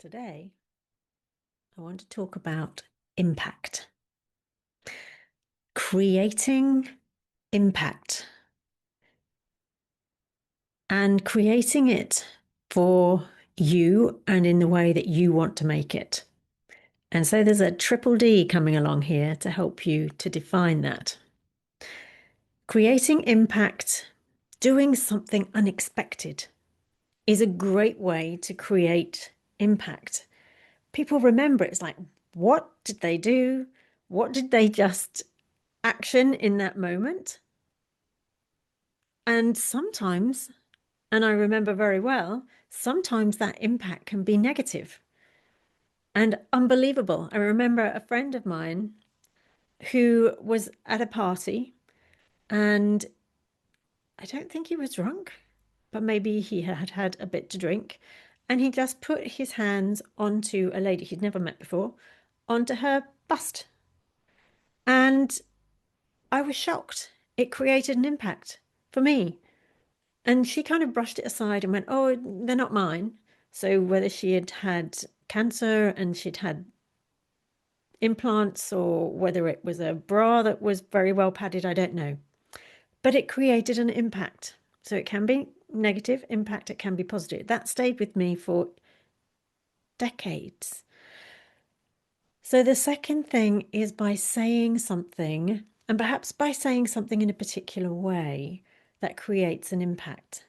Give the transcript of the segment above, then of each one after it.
Today, I want to talk about impact. Creating impact and creating it for you and in the way that you want to make it. And so there's a triple D coming along here to help you to define that. Creating impact, doing something unexpected, is a great way to create impact. People remember it's like, what did they do? What did they just action in that moment? And sometimes, and I remember very well, sometimes that impact can be negative and unbelievable. I remember a friend of mine who was at a party, and I don't think he was drunk, but maybe he had had a bit to drink. And he just put his hands onto a lady he'd never met before, onto her bust. And I was shocked. It created an impact for me. And she kind of brushed it aside and went, oh, they're not mine. So whether she had had cancer and she'd had implants or whether it was a bra that was very well padded, I don't know. But it created an impact. So it can be negative impact, it can be positive. That stayed with me for decades. So the second thing is by saying something, and perhaps by saying something in a particular way that creates an impact.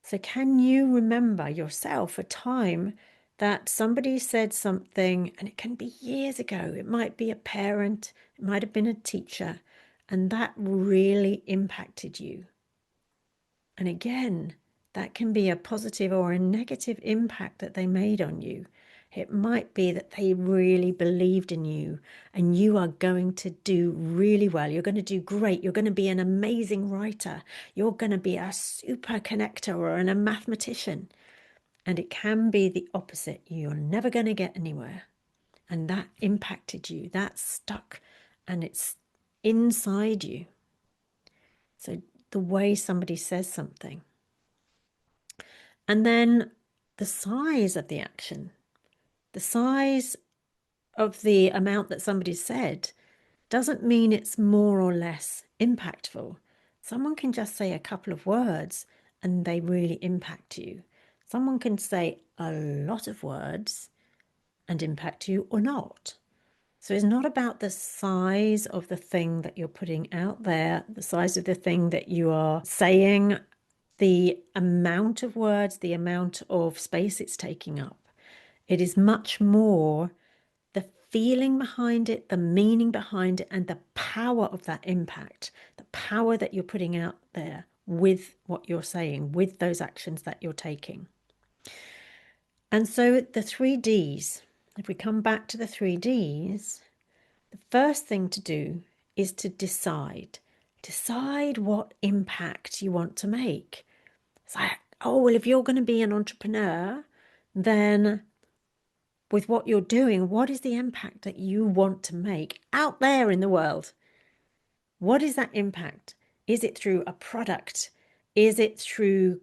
So can you remember yourself a time that somebody said something, and it can be years ago, it might be a parent, it might have been a teacher, and that really impacted you? And again, that can be a positive or a negative impact that they made on you. It might be that they really believed in you and you are going to do really well. You're going to do great. You're going to be an amazing writer. You're going to be a super connector or a mathematician. And it can be the opposite. You're never going to get anywhere. And that impacted you. That stuck and it's inside you. So the way somebody says something. And then the size of the action, the size of the amount that somebody said doesn't mean it's more or less impactful. Someone can just say a couple of words and they really impact you. Someone can say a lot of words and impact you or not. So it's not about the size of the thing that you're putting out there, the size of the thing that you are saying, the amount of words, the amount of space it's taking up. It is much more the feeling behind it, the meaning behind it, and the power of that impact, the power that you're putting out there with what you're saying, with those actions that you're taking. And so the 3Ds, if we come back to the 3Ds, the first thing to do is to decide. Decide what impact you want to make. It's like, oh, well, if you're going to be an entrepreneur, then with what you're doing, what is the impact that you want to make out there in the world? What is that impact? Is it through a product? Is it through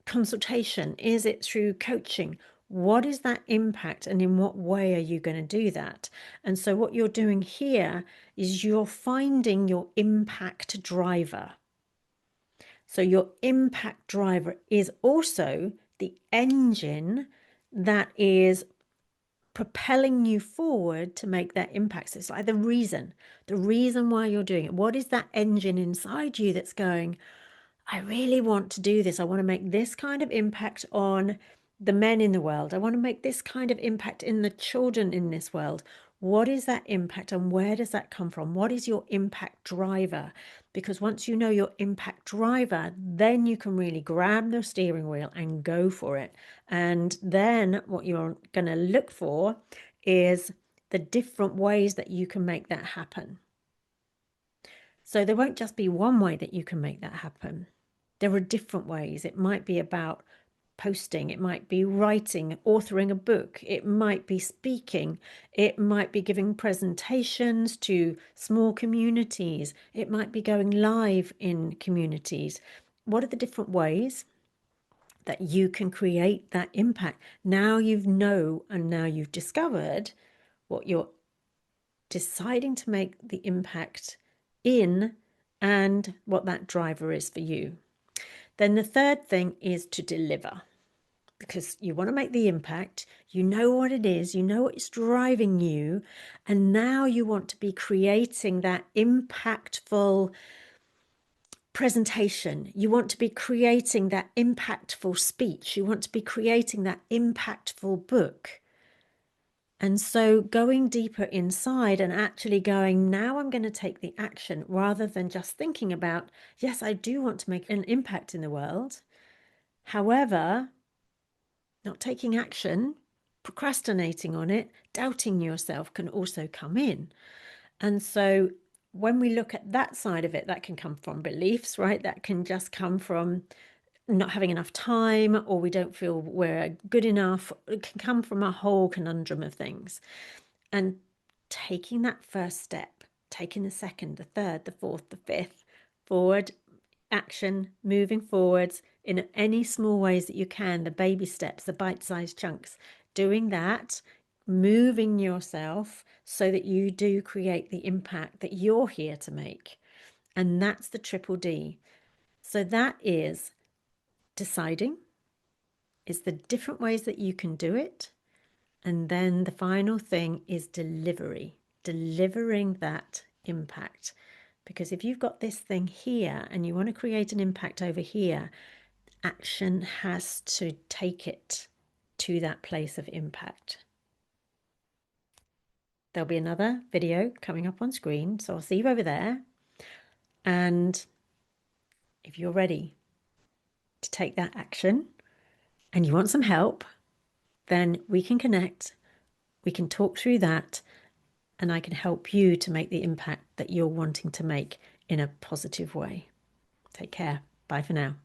consultation? Is it through coaching? What is that impact and in what way are you going to do that? And so what you're doing here is you're finding your impact driver. So your impact driver is also the engine that is propelling you forward to make that impact. So it's like the reason why you're doing it. What is that engine inside you that's going, I really want to do this. I want to make this kind of impact on the men in the world. I want to make this kind of impact in the children in this world. What is that impact and where does that come from? What is your impact driver? Because once you know your impact driver, then you can really grab the steering wheel and go for it. And then what you're going to look for is the different ways that you can make that happen. So there won't just be one way that you can make that happen. There are different ways. It might be about posting, it might be writing, authoring a book, it might be speaking, it might be giving presentations to small communities, it might be going live in communities. What are the different ways? that you can create that impact. Now you know, and now you've discovered what you're deciding to make the impact in and what that driver is for you. Then the third thing is to deliver, because you want to make the impact, you know what it is, you know what's driving you, and now you want to be creating that impactful presentation. You want to be creating that impactful speech. You want to be creating that impactful book. And so going deeper inside and actually going, now I'm going to take the action, rather than just thinking about, yes, I do want to make an impact in the world. However, not taking action, procrastinating on it, doubting yourself can also come in. And so when we look at that side of it, that can come from beliefs, right? That can just come from not having enough time, or we don't feel we're good enough. It can come from a whole conundrum of things. And taking that first step, taking the second, the third, the fourth, the fifth, forward action, moving forwards in any small ways that you can, the baby steps, the bite-sized chunks, doing that, moving yourself so that you do create the impact that you're here to make. And that's the triple D. So that is deciding, is the different ways that you can do it. And then the final thing is delivery, delivering that impact. Because if you've got this thing here and you want to create an impact over here, action has to take it to that place of impact. There'll be another video coming up on screen, so I'll see you over there. And if you're ready to take that action and you want some help, then we can connect, we can talk through that, and I can help you to make the impact that you're wanting to make in a positive way. Take care. Bye for now.